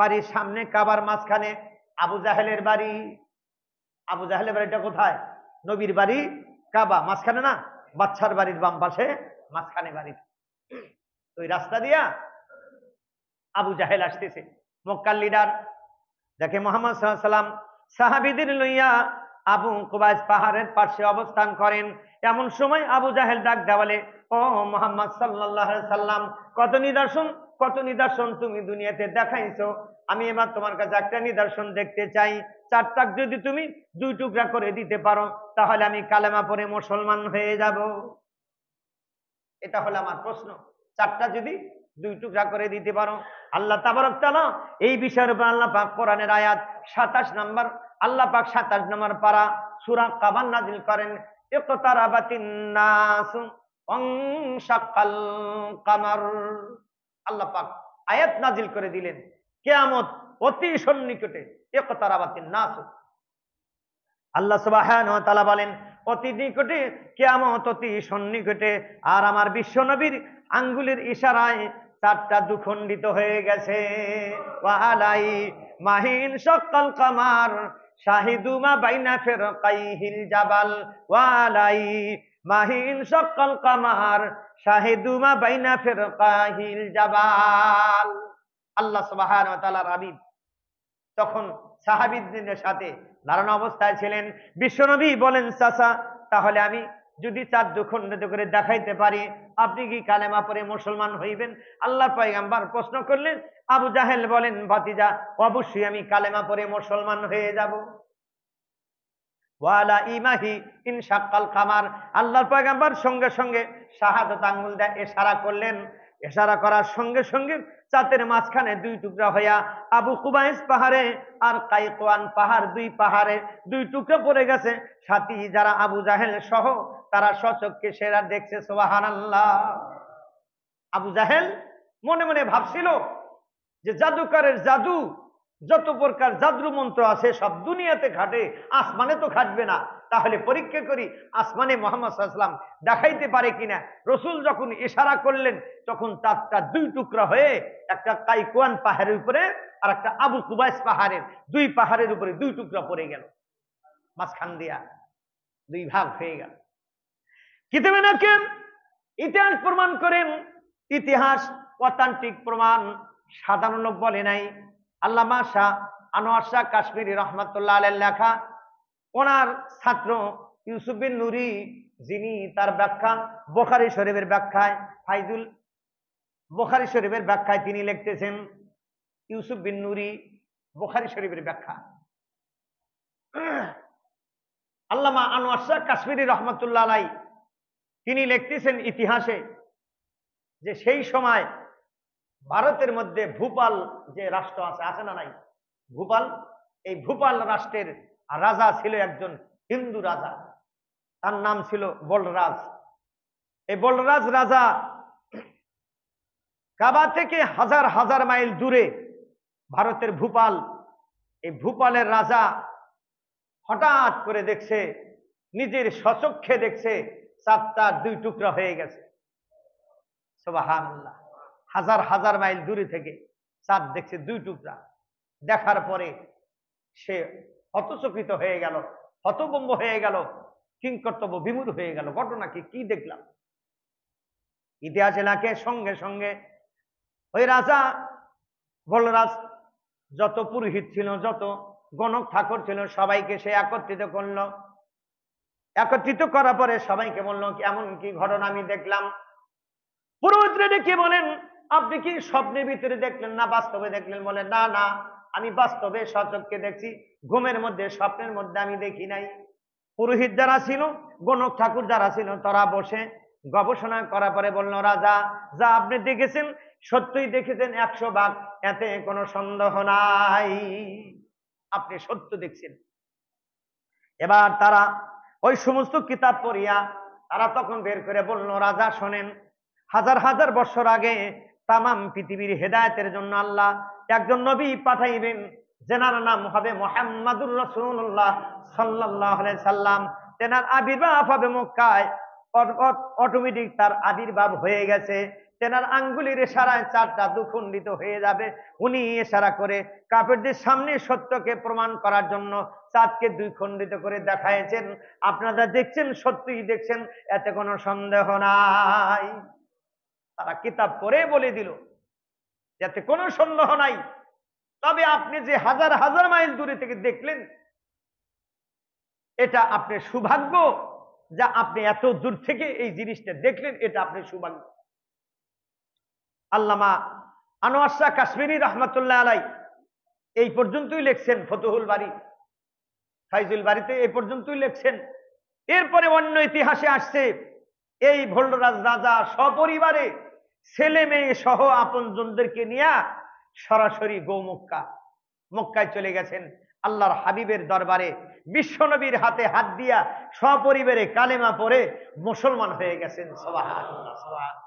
বাড়ির সামনে কাবার মাঝখানে আবু জাহেলের বাড়ি। আবু জাহেলের বাড়িটা কোথায়? নবীর বাড়ি কাবা মাঝখানে না, বাদশার বাড়ির বাম পাশে মাঝখানে বাড়ি। ওই রাস্তা দিয়া আবু জাহেল আসতেছে, মক্কার লিডার। দেখে মুহাম্মদ সাল্লাল্লাহু আলাইহি ওয়াসাল্লাম সাহাবীদের লইয়া আবু কুবাইস পাহাড়ের পাশে অবস্থান করেন। এমন সময় আবু জাহেল ডাক দেয়া বলে, ও মুহাম্মদ সাল্লাল্লাহু আলাইহি ওয়াসাল্লাম, কত নিদর্শন তুমি দুনিয়াতে দেখাইছো, আমি এবার তোমার কাছে একটা নিদর্শন দেখতে চাই। চারটা যদি তুমি দুই টুকরা করে দিতে পারো, তাহলে আমি কালেমা পড়ে মুসলমান হয়ে যাব। এটা হলো আমার প্রশ্ন। চারটা যদি দুই টুকরা করে দিতে পারো। আল্লাহ তাবারক তাআলা এই বিষয়ের উপর আল্লাহ পাক কোরআনের আয়াত 27 নম্বর, আল্লাহ পাক 27 নম্বর পারা সূরা কাবার নাযিল করেন, ইকতারাবাতিন নাস ওয়ানশাক্কাল কামার। আল্লাহ পাক আয়াত নাজিল করে দিলেন, কিয়ামত অতি সন্নিকটে, ইকতারাবাতিন নাস। আল্লাহ সুবহানাহু ওয়া তাআলা বলেন অতি নিকটে, কিয়ামত অতি সন্নিকটে। আর আমার বিশ্ব নবীর আঙ্গুলের ইশারায় চারটা দ্বিখণ্ডিত হয়ে গেছে। ওয়া আলাই মাহিন শাক্কাল কামার শাহিদু মা বাইনা ফিরকাইহিল জাবাল। ওয়া আলাই মাহিন শাক্কাল কামার শাহিদু মা বাইনা ফিরকাইহিল জাবাল। আল্লাহ সুবহানাহু ওয়া তাআলার হাবিব তখন সাহাবীদের সাথে দাঁড়ানো অবস্থায় ছিলেন। বিশ্বনবী বলেন, চাচা তাহলে আমি যদি চার দ্বিখণ্ডিত করে দেখাইতে পারি, আপনি কি কালেমা পড়ে মুসলমান হইবেন? আল্লাহ পয়গম্বর প্রশ্ন করলেন। আবু জাহেল বলেন, ভাতিজা অবশ্যই আমি কালেমা পড়ে মুসলমান হয়ে যাব। ওয়ালা ইমাহি ইনশাক্কাল কামার। আল্লাহর পয়গম্বর সঙ্গে সঙ্গে শাহাদাত আঙ্গুল দিয়ে ইশারা করলেন। ইশারা করার সঙ্গে সঙ্গে চাঁদের মাঝখানে দুই টুকরা হইয়া আবু কুবাইস পাহাড়ে আর কাইকওয়ান পাহাড়, দুই পাহাড়ে দুই টুকরা পড়ে গেছে। সাথী যারা আবু জাহেল সহ তারা স্বচক্ষে সেরা দেখছে। সুবহানাল্লাহ। আবু জাহেল মনে মনে ভাবছিল যে জাদুকরের জাদু, যত প্রকার জাদু মন্ত্র আছে সব দুনিয়াতে খাটে, আসমানে তো খাটবে না। তাহলে পরীক্ষা করি আসমানে মুহাম্মদ সাল্লাল্লাহু আলাইহি ওয়াসাল্লাম দেখাইতে পারে কিনা। রসুল যখন ইশারা করলেন তখন চারটা দুই টুকরা হয়ে একটা কাইকওয়ান পাহাড়ের উপরে আর একটা আবু কুবাইস পাহাড়ের, দুই পাহাড়ের উপরে দুই টুকরা পড়ে গেল, মাঝখান দিয়া দুই ভাগ হয়ে গেল। কিতাবে নাকেম ইতিহাস প্রমাণ করেন, ইতিহাস অথেন্টিক প্রমাণ, সাধারণ লোক বলে নাই। আল্লামা শাহ আনোয়ার শাহ কাশ্মীরি রহমাতুল্লাহ আলাইহির লেখা, ওনার ছাত্র ইউসুফ বিন নুরি, যিনি তার ব্যাখ্যা বুখারী শরীফের ব্যাখ্যায়, ফাইজুল বুখারী শরীফের ব্যাখ্যায় তিনি লিখতেছেন, ইউসুফ বিন নুরি বুখারী শরীফের ব্যাখ্যা, আল্লামা আনোয়ার শাহ কাশ্মীরি রহমাতুল্লাহ আলাইহি তিনি লিখতেছেন ইতিহাসে যে সেই সময় ভারতের মধ্যে ভূপাল যে রাষ্ট্র আছে না নাই, ভূপাল, এই ভূপাল রাষ্ট্রের রাজা ছিল একজন হিন্দু রাজা, তার নাম ছিল বলরাজ। এই বলরাজ রাজা কাবা থেকে হাজার হাজার মাইল দূরে ভারতের ভূপাল, এই ভূপালের রাজা হঠাৎ করে দেখছে, নিজের স্বচক্ষে দেখছে চারটা দুই টুকরা হয়ে গেছে। সুবহানাল্লাহ। হাজার হাজার মাইল দূরে থেকে চাঁদ দেখছে দুই টুকরা। দেখার পরে সে হতচকিত হয়ে গেল, হতভম্ব হয়ে গেল, কিংকর্তব্য বিমূঢ় হয়ে গেল। ঘটনা কি দেখলাম? ইতিহাসে লেখে সঙ্গে সঙ্গে ওই রাজা বলরাজ যত পুরোহিত ছিল, যত গণক ঠাকুর ছিল, সবাইকে সে একত্রিত করলো। একত্রিত করার পরে সবাইকে বললো, এমন কি ঘটনা আমি দেখলাম। পুরোহিতরা ডেকে বলেন, আপনি কি স্বপ্নের ভিতরে দেখলেন না বাস্তবে দেখলেন? বলে, না না, আমি বাস্তবে সচক্ষে দেখছি, ঘুমের মধ্যে স্বপ্নের মধ্যে আমি দেখি নাই। পুরোহিত যারা ছিল, গণক ঠাকুর যারা ছিল, তারা বসে গবেষণা করার পরে বলল, রাজা যা আপনি দেখেছেন সত্যই দেখেছেন 100 ভাগ, এতে কোনো সন্দেহ নাই, আপনি সত্য দেখছেন। এবার তারা ওই সমস্ত কিতাব পড়িয়া তারা তখন বের করে বলল, রাজা শোনেন, হাজার হাজার বছর আগে তামাম পৃথিবীর হেদায়েতের জন্য আল্লাহ একজন নবী পাঠাইবেন, যেনার নাম হবে মুহাম্মাদুর রাসূলুল্লাহ সাল্লাল্লাহু আলাইহি সাল্লাম। তেনার আবির্ভাব হবে মক্কায়, অটোমেটিক তার আবির্ভাব হয়ে গেছে। তেনার আঙ্গুলের ইশারায় চারটা দ্বিখণ্ডিত হয়ে যাবে। উনি ইশারা করে কাফেরদের সামনে সত্যকে প্রমাণ করার জন্য চাঁদকে দ্বিখণ্ডিত করে দেখাইছেন। আপনারা দেখছেন, সত্যই দেখছেন, এতে কোনো সন্দেহ নাই। তারা কিতাব পড়ে বলে দিল যাতে কোনো সন্দেহ নাই। তবে আপনি যে হাজার হাজার মাইল দূরে থেকে দেখলেন, এটা আপনার সৌভাগ্য, যা আপনি এত দূর থেকে এই জিনিসটা দেখলেন, এটা আপনার সৌভাগ্য। আল্লামা আনোয়ার শাহ কাশ্মীরি রহমাতুল্লাহ আলাইহি এই পর্যন্তই লিখছেন, ফতুহুল বারী, ফাইজুল বারীতে এই পর্যন্তই লিখছেন। এরপরে অন্য ইতিহাসে আসছে, এই ভোল্ডরাজ রাজা সপরিবারে ছেলে মেয়ে সহ আপনজনদেরকে নিয়ে সরাসরি মক্কায় চলে গেছেন। আল্লাহর হাবিবের দরবারে বিশ্বনবীর হাতে হাত দিয়া সপরিবারে কালেমা পড়ে মুসলমান হয়ে গেছেন। সুবহানাল্লাহ, সুবহানাল্লাহ।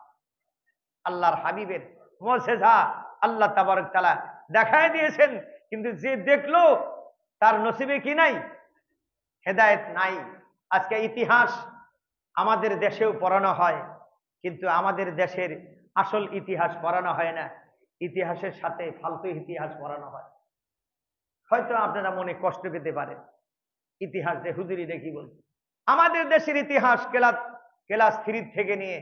আল্লাহর হাবিবের মুজিজা আল্লাহ তাবারক তাআলা দেখায় দিয়েছেন, কিন্তু যে দেখলো তার নসিবে কি নাই? হেদায়েত নাই। আজকে ইতিহাস আমাদের দেশেও পড়ানো হয়, কিন্তু আমাদের দেশের আসল ইতিহাস পড়ানো হয় না, ইতিহাসের সাথে ফালতু ইতিহাস পড়ানো হয়। হয়তো আপনারা মনে কষ্ট পেতে পারেন, ইতিহাস যে হুজুরি দেখি বলছে। আমাদের দেশের ইতিহাস ক্লাস 3 থেকে নিয়ে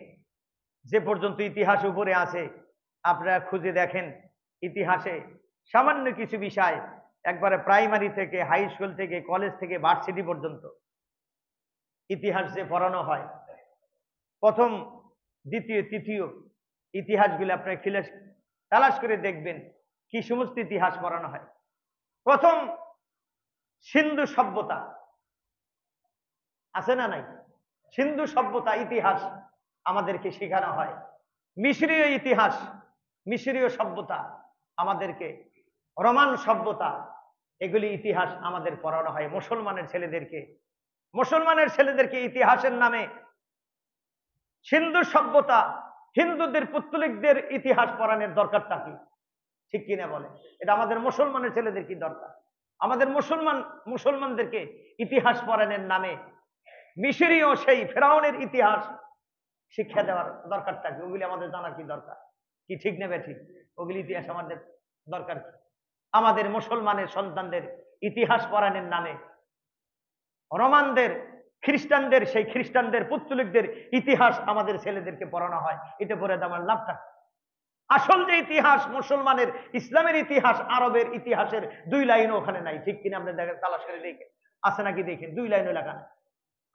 যে পর্যন্ত ইতিহাস উপরে আছে, আপনারা খুঁজে দেখেন ইতিহাসে সামান্য কিছু বিষয়, একবারে প্রাইমারি থেকে হাই স্কুল থেকে কলেজ থেকে ভার্সিটি পর্যন্ত ইতিহাস যে পড়ানো হয়, প্রথম দ্বিতীয় তৃতীয় ইতিহাসগুলো আপনারা তালাশ করে দেখবেন কি সমস্ত ইতিহাস পড়ানো হয়। প্রথম সিন্ধু সভ্যতা আছে না নাই? সিন্ধু সভ্যতা ইতিহাস আমাদেরকে শেখানো হয়। মিশরীয় ইতিহাস, মিশরীয় সভ্যতা আমাদেরকে, রোমান সভ্যতা, এগুলি ইতিহাস আমাদের পড়ানো হয়। মুসলমানের ছেলেদেরকে ইতিহাসের নামে সিন্ধু সভ্যতা, হিন্দুদের পুত্তলিকদের ইতিহাস পড়ানোর দরকারটা কি? ঠিক কিনা বলে? এটা আমাদের মুসলমানের ছেলেদের কি দরকার? আমাদের মুসলমানদেরকে ইতিহাস পড়ানোর নামে মিশরীয় সেই ফেরাউনের ইতিহাস শিক্ষা দেওয়ার দরকারটা কি? ওগুলি আমাদের জানার কি দরকার? কি ঠিক নেবে? ঠিক ওগুলি ইতিহাস আমাদের দরকার কি? আমাদের মুসলমানের সন্তানদের ইতিহাস পড়ানোর নামে রোমানদের, খ্রিস্টানদের, সেই খ্রিস্টানদের পুত্তলিকদের ইতিহাস আমাদের ছেলেদেরকে পড়ানো হয়। এটা পড়ে আমার লাভটা? আসল যে ইতিহাস মুসলমানের, ইসলামের ইতিহাস, আরবের ইতিহাসের 2 লাইনও ওখানে নাই। ঠিক কিনা? আপনি দেখেন, তালাশ করে দেখেন, আছে নাকি দেখেন, 2 লাইনও লেখা নাই।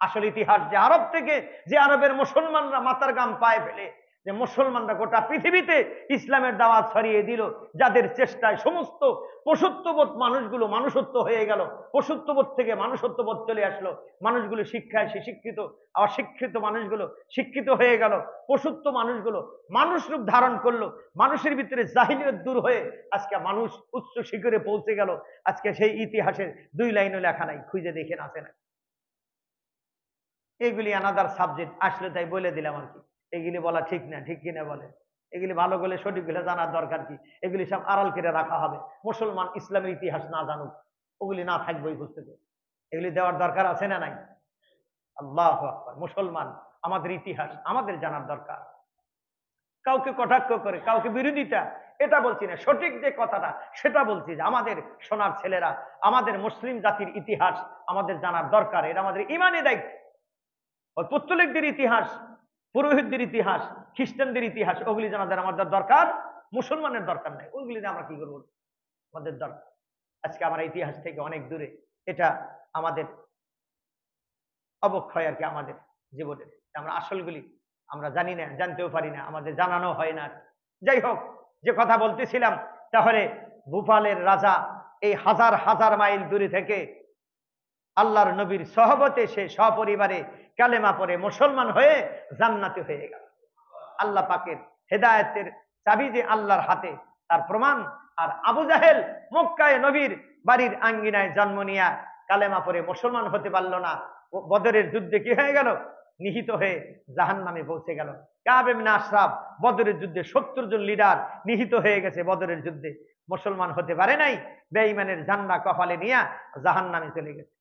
আসল ইতিহাস যে আরব থেকে, যে আরবের মুসলমানরা মাথার গাম পায়ে ফেলে, যে মুসলমানরা গোটা পৃথিবীতে ইসলামের দাওয়াত ছড়িয়ে দিল, যাদের চেষ্টায় সমস্ত পশুত্ববোধ মানুষগুলো মানুষত্ব হয়ে গেল, পশুত্ববোধ থেকে মানুষত্ববোধ চলে আসলো, মানুষগুলো শিক্ষায় সে শিক্ষিত, অশিক্ষিত মানুষগুলো শিক্ষিত হয়ে গেল, পশুত্ব মানুষগুলো মানুষ রূপ ধারণ করলো, মানুষের ভিতরে জাহিলিয়ত দূর হয়ে আজকে মানুষ উচ্চ শিখরে পৌঁছে গেল। আজকে সেই ইতিহাসের 2 লাইনও লেখা নাই, খুঁজে দেখেন আছে না? এগুলি আনাদার সাবজেক্ট, আসলে তাই বলে দিলাম আর কি। এগুলি বলা ঠিক না, ঠিক কিনা বলে? এগুলি ভালো করে সঠিক গুলো জানার দরকার কি? এগুলি সব আড়াল করে রাখা হবে। মুসলমান ইসলামের ইতিহাস না জানুক, ওগুলি না থাকবে ওই পুস্তকে। এগুলি দেওয়ার দরকার আছে না নাই? আল্লাহু আকবার। মুসলমান, আমাদের ইতিহাস আমাদের জানার দরকার। কাউকে কটাক্ষ করে, কাউকে বিরোধিতা, এটা বলছি না, সঠিক যে কথাটা সেটা বলছি, যে আমাদের সোনার ছেলেরা, আমাদের মুসলিম জাতির ইতিহাস আমাদের জানার দরকার। এটা আমাদের ইমানি দায়িত্ব। ওই পুত্তলিকদের ইতিহাস, পুরোহিতদের ইতিহাস, খ্রিস্টানদের ইতিহাস, ওগুলি জানাদের আমাদের দরকার, মুসলমানের দরকার নাই। ওইগুলি আমরা কি করবো? আমাদের দরকার। আজকে আমরা ইতিহাস থেকে অনেক দূরে, এটা আমাদের অবক্ষয় আর কি আমাদের জীবনের। আমরা আসলগুলি আমরা জানি না, জানতেও পারি না, আমাদের জানানো হয় না। যাই হোক, যে কথা বলতেছিলাম, তাহলে ভূপালের রাজা এই হাজার হাজার মাইল দূরে থেকে আল্লাহর নবীর সহবতে সে সপরিবারে কালেমা পড়ে মুসলমান হয়ে জান্নাতি হয়ে গেল। আল্লাহ পাকের হেদায়েতের চাবি যে আল্লাহর হাতে, তার প্রমাণ। আর আবু জাহেল মক্কায় নবীর বাড়ির আঙ্গিনায় জন্ম নিয়া কালেমা পড়ে মুসলমান হতে পারল না, বদরের যুদ্ধে কি হয়ে গেল? নিহিত হয়ে জাহান্নামে পৌঁছে গেল। কাব ইবনে আশরাফ বদরের যুদ্ধে 70 জন লিডার নিহিত হয়ে গেছে বদরের যুদ্ধে, মুসলমান হতে পারে নাই, বেঈমানের জান্না কপালে নিয়া জাহান্নামে চলে গেছে।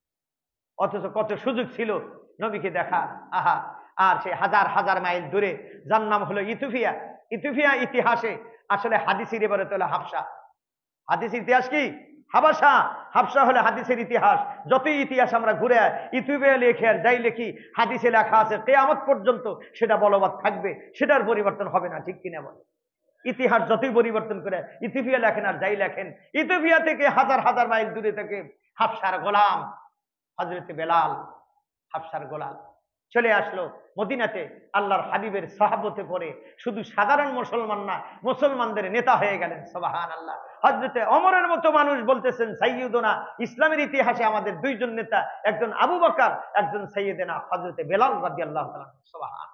অথচ কত সুযোগ ছিল নবীকে দেখা, আহা! আর সে হাজার হাজার মাইল দূরে, যার নাম হলো ইথিওপিয়া। ইথিওপিয়া ইতিহাসে আসলে হাদিসের এবারে হলো হাবশা। হাদিসের ইতিহাস কি? হাবাসা। হাবশা হলে হাদিসের ইতিহাস। যতই ইতিহাস আমরা ঘুরে ইথিওপিয়া লেখে আর যাই লেখি, হাদিসে লেখা আছে, কিয়ামত পর্যন্ত সেটা বলবৎ থাকবে, সেটার পরিবর্তন হবে না। ঠিক কিনা বলে? ইতিহাস যতই পরিবর্তন করে, ইথিওপিয়া লেখেন আর যাই লেখেন, ইথিওপিয়া থেকে হাজার হাজার মাইল দূরে থেকে হাবশার গোলাম হযরত বেলাল, হাবশার গোলাম চলে আসলো মদিনাতে, আল্লাহর হাবিবের সাহাবতে পড়ে শুধু সাধারণ মুসলমান না, মুসলমানদের নেতা হয়ে গেলেন। সুবহানাল্লাহ। হযরতে ওমরের মতো মানুষ বলতেছেন, সাইয়্যিদুনা, ইসলামের ইতিহাসে আমাদের 2 জন নেতা, একজন আবু বকর, একজন সাইয়্যিদনা হযরতে বেলাল রাদিয়াল্লাহু তাআলা। সুবহান।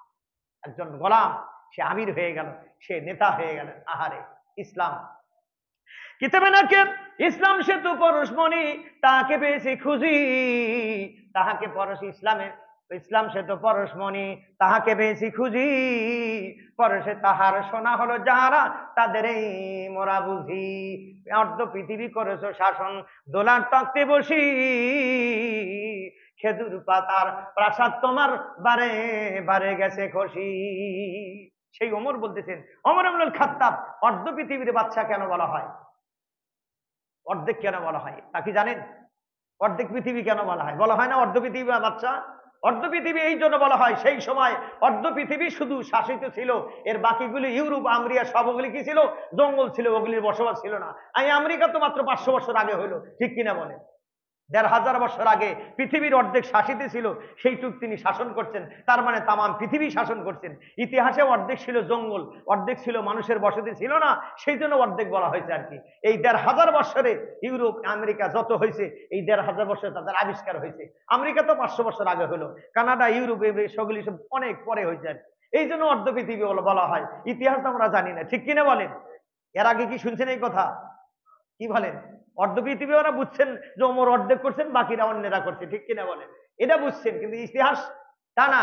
একজন গোলাম, সে আমির হয়ে গেল, সে নেতা হয়ে গেলেন। আহারে ইসলাম কিতাবে নাকি ইসলাম সেতু পরশমণি, তাহাকে পেয়েছি খুঁজি, তাহাকে পরশ ইসলামের ইসলাম সে তো পরশমণি, তাহাকে বেশি খুঁজি, পরশে তাহার সোনা হলো যাহারা, তাদের এই মোরা বুঝি। অর্ধ পৃথিবী করেছো শাসন, দোলার তক্তে বসি, খেজুর পাতার প্রাসাদ তোমার বারে বারে গেছে খসি। সেই ওমর বলতেছেন, ওমর ইবনুল খাত্তাব, অর্ধ পৃথিবীর বাদশা কেন বলা হয়? অর্ধেক কেন বলা হয় তা কি জানেন? অর্ধেক পৃথিবী কেন বলা হয়? বলা হয় না অর্ধ পৃথিবী বা বাদশা? অর্ধ পৃথিবী এই জন্য বলা হয়, সেই সময় অর্ধ পৃথিবী শুধু শাসিত ছিল, এর বাকিগুলি ইউরোপ আমেরিকা সবগুলি কি ছিল? জঙ্গল ছিল, ওগুলির বসবাস ছিল না। এই আমেরিকা তো মাত্র 500 বছর আগে হলো, ঠিক কিনা বলেন? 1500 বছর আগে পৃথিবীর অর্ধেক শাসিত ছিল, সেইটুক তিনি শাসন করছেন, তার মানে তামাম পৃথিবী শাসন করছেন। ইতিহাসে অর্ধেক ছিল জঙ্গল, অর্ধেক ছিল মানুষের বসতি ছিল না, সেই জন্য অর্ধেক বলা হয়েছে আর কি। এই 1500 বছরে ইউরোপ আমেরিকা যত হয়েছে, এই 1500 বছরে তাদের আবিষ্কার হয়েছে। আমেরিকা তো 500 বছর আগে হলো, কানাডা, ইউরোপ সেগুলি সব অনেক পরে হয়েছে আর কি। এই জন্য অর্ধ পৃথিবী বলা হয়। ইতিহাস আমরা জানি না, ঠিক কিনা বলেন? এর আগে কি শুনছেন এই কথা? কি বলেন? অর্ধ পৃথিবী ওরা বুঝছেন যে ওমর অর্ধেক করছেন, বাকিরা অন্যেরা করছে, ঠিক কিনা বলেন? এটা বুঝছেন, কিন্তু ইতিহাস তা না,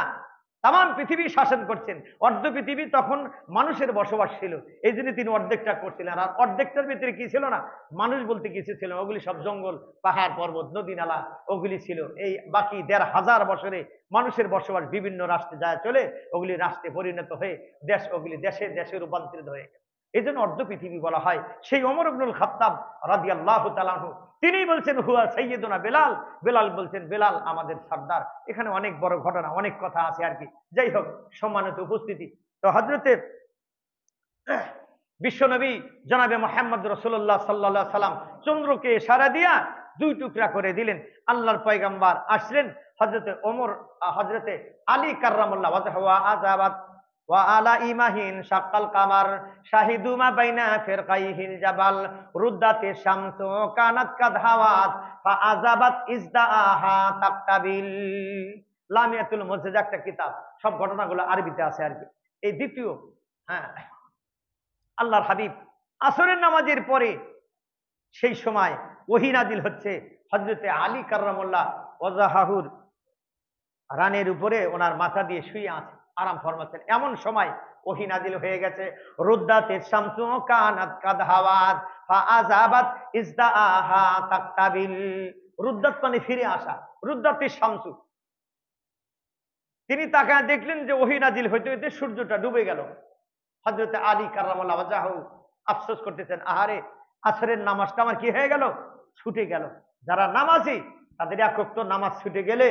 তাম পৃথিবী শাসন করছেন। অর্ধ পৃথিবী তখন মানুষের বসবাস ছিল, এই জন্য তিনি অর্ধেকটা করছিলেন। আর অর্ধেকটার ভিতরে কি ছিল না? মানুষ বলতে কিছু ছিল, ওগুলি সব জঙ্গল, পাহাড়, পর্বত, নদী, নালা ওগুলি ছিল। এই বাকি 1500 বছরে মানুষের বসবাস বিভিন্ন রাষ্ট্রে যায় চলে, ওগুলি রাষ্ট্রে পরিণত হয়ে দেশ, ওগুলি দেশে দেশে রূপান্তরিত হয়ে গেছে। এই জন্য অর্ধ পৃথিবী বলা হয়। সেই ওমর ইবনুল খাত্তাব রাদিয়াল্লাহু তাআলা আনহু তিনি বলছেন, হুয়া সাইয়্যিদুনা বেলাল। বেলাল বলছেন, বেলাল আমাদের সর্দার। এখানে অনেক বড় ঘটনা, অনেক কথা আছে আর কি। যাই হোক, সম্মানিত উপস্থিতি, তো হযরতে বিশ্বনবী জনাবে মুহাম্মদ রাসূলুল্লাহ সাল্লাল্লাহু আলাইহি সাল্লাম চন্দ্রকে ইশারা দিয়া 2 টুকরা করে দিলেন। আল্লাহর পয়গম্বর আসলেন, হযরতে ওমর, হযরতে আলী কাররামাল্লাহু ওয়াজহু আযাবাত ওয়া আলা ইমাহিন শাক্কাল কামার শাহিদু মা বাইনা ফিরকাইহিল জাবাল রুদ্দাতে শামসু কানাত কাদহাওয়াত ফা আযাবাত ইজদাআহা তাকতাবিল। লামিয়াতুল মুজিজা একটা কিতাব, সব ঘটনাগুলো আরবিতে আছে আর কি। এই দ্বিতীয়, হ্যাঁ, আল্লাহর হাবিব আসরের নামাজের পরে সেই সময় ওহী নাজিল হচ্ছে, হযরতে আলী কাররামাল্লাহু ওয়াজহাহুর রানের উপরে ওনার মাথা দিয়ে শুয়ে আছে, আরাম ফরমাচ্ছেন। এমন সময় ওহী নাজিল হয়ে গেছে, রুদ্দাতে শামসু কানাত কাদহাওয়াত ফা আযাবাত ইজদাআহা তাকতাবিল। রুদ্দাত মানে ফিরে আসা, রুদ্দাতে শামসু। তিনি তাকায় দেখলেন যে ওহী নাজিল হইতে হইতে সূর্যটা ডুবে গেল। হযরতে আলী কাররামাল্লাহু ওয়াজহাহু আফসোস করতেছেন, আহারে, আসরের নামাজটা আমার কি হয়ে গেল? ছুটে গেল। যারা নামাজি তাদের এক ওয়াক্ত নামাজ ছুটে গেলে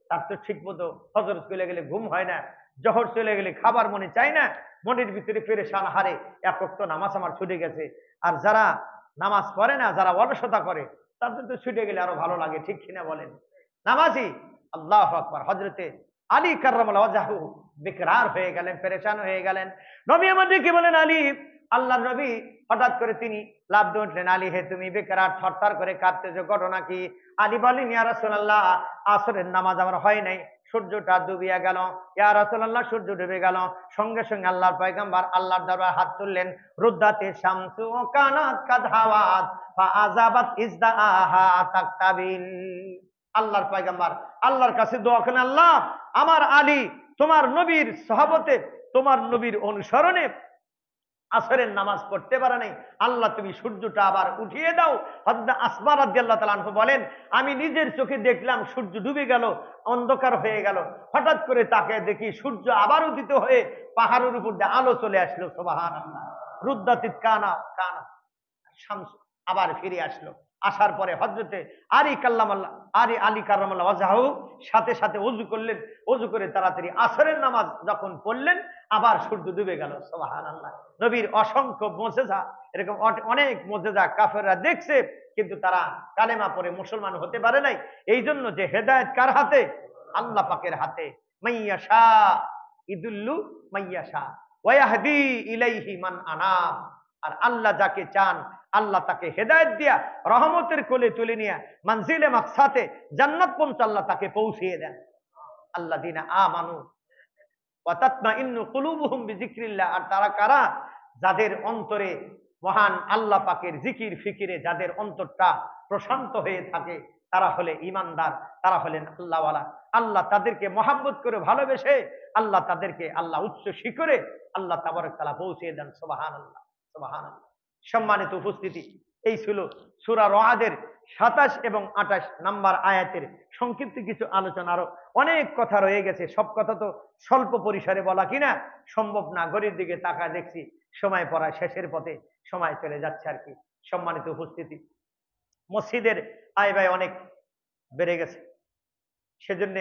তার তো ঠিক মতো ফজর চলে গেলে ঘুম হয় না, জোহর চলে গেলে খাবার মনে চায় না, মনের ভিতরে পেরেশান, হারে এক ওয়াক্ত নামাজ আমার ছুটে গেছে। আর যারা নামাজ পড়ে না, যারা অলসতা করে, তাদের তো ছুটে গেলে আরো ভালো লাগে, ঠিক কিনা বলেন? নামাজি, আল্লাহু আকবার, হযরতে আলী কাররামাল্লাহু ওয়াজহাহু বেকরার হয়ে গেলেন, পেরেশান হয়ে গেলেন। নবী আমাদেরকে বলেন, আলী, আল্লাহর নবী হঠাৎ করে তিনি লাফ দিয়ে উঠলেন, আলী হে, তুমি বেকরার, থরথর করে কাঁপতেছো, ঘটনা কি? আলী বলেন, ইয়া রাসূলুল্লাহ, আসরের নামাজ আমার হয় নাই, সূর্যটা ডুবিয়া গেল। ইয়া রাসূলুল্লাহ, সূর্য ডুবে গেল। সঙ্গে সঙ্গে আল্লাহর পয়গম্বর আল্লাহর দরবারে হাত তুললেন, রুদ্দাতে শামসু কানাত কাদহাওয়াত ফা আযাবাত ইজদাআহা তাকতাবিল। আল্লাহর পয়গম্বর আল্লাহর কাছে দোয়া করেন, আল্লাহ, আমার আলী তোমার নবীর সহবতে, তোমার নবীর অনুসরণে আসরের নামাজ পড়তে পারে নাই, আল্লাহ তুমি সূর্যটা আবার উঠিয়ে দাও। হযরত আসমা রাদিয়াল্লাহু তাআলা আনহা বলেন, আমি নিজের চোখে দেখলাম সূর্য ডুবে গেল, অন্ধকার হয়ে গেল। হঠাৎ করে তাকে দেখি সূর্য আবার উদিত হয়ে পাহাড়ের উপর দিয়ে আলো চলে আসলো। সুবহানাল্লাহ। রুদ্দাতিত কানা কানা শামস আবার ফিরে আসলো। আসার পরে হযরতে আলী কাররামাল্লাহু ওয়াজহাহু সাথে সাথে ওযু করলেন। ওযু করে তাড়াতাড়ি আসরের নামাজ যখন পড়লেন, আবার সূর্য ডুবে গেল। সুবহানাল্লাহ। নবীর অসংখ্য মুজিজা, এরকম অনেক মুজিজা কাফেররা দেখছে, কিন্তু তারা কালেমা পড়ে মুসলমান হতে পারে নাই। এই জন্য যে হেদায়েত কার হাতে? আল্লাহ পাকের হাতে। মাইয়াশা ইদুল্লু মাইয়াশা ওয়া ইয়াহদি ইলাইহি মান আনাব। আর আল্লাহ যাকে চান, আল্লাহ তাকে হেদায়েত দিয়া রহমতের কোলে তুলে নিয়ে মঞ্জিলে মাকসাদে জান্নাত পর্যন্ত আল্লাহ তাকে পৌঁছিয়ে দেন। আল্লাযীনা আমানু ওয়া তাতমাইন্নু কুলুবুহুম বিযিকরিল্লাহ। আর তারা কারা? যাদের অন্তরে মহান আল্লাহ পাকের জিকির ফিকিরে যাদের অন্তরটা প্রশান্ত হয়ে থাকে, তারা হলে ঈমানদার, তারা হলেন আল্লাহওয়ালা। আল্লাহ তাদেরকে মহাব্বত করে ভালোবেসে আল্লাহ তাদেরকে আল্লাহ উচ্চ শিখরে আল্লাহ তাবারক তাআলা পৌঁছিয়ে দেন। সুবহানাল্লাহ, সুবহানাল্লাহ। সম্মানিত উপস্থিতি, এই ছিল সূরা রআদের 27 এবং 28 নাম্বার আয়াতের সংক্ষিপ্ত কিছু আলোচনা। আরো অনেক কথা রয়ে গেছে, সব কথা তো স্বল্প পরিসরে বলা কিনা সম্ভব না। ঘড়ির দিকে তাকায় দেখছি সময় পড়ায় শেষের পথে, সময় চলে যাচ্ছে আর কি। সম্মানিত উপস্থিতি, মসজিদের আয় ব্যয় অনেক বেড়ে গেছে, সেজন্য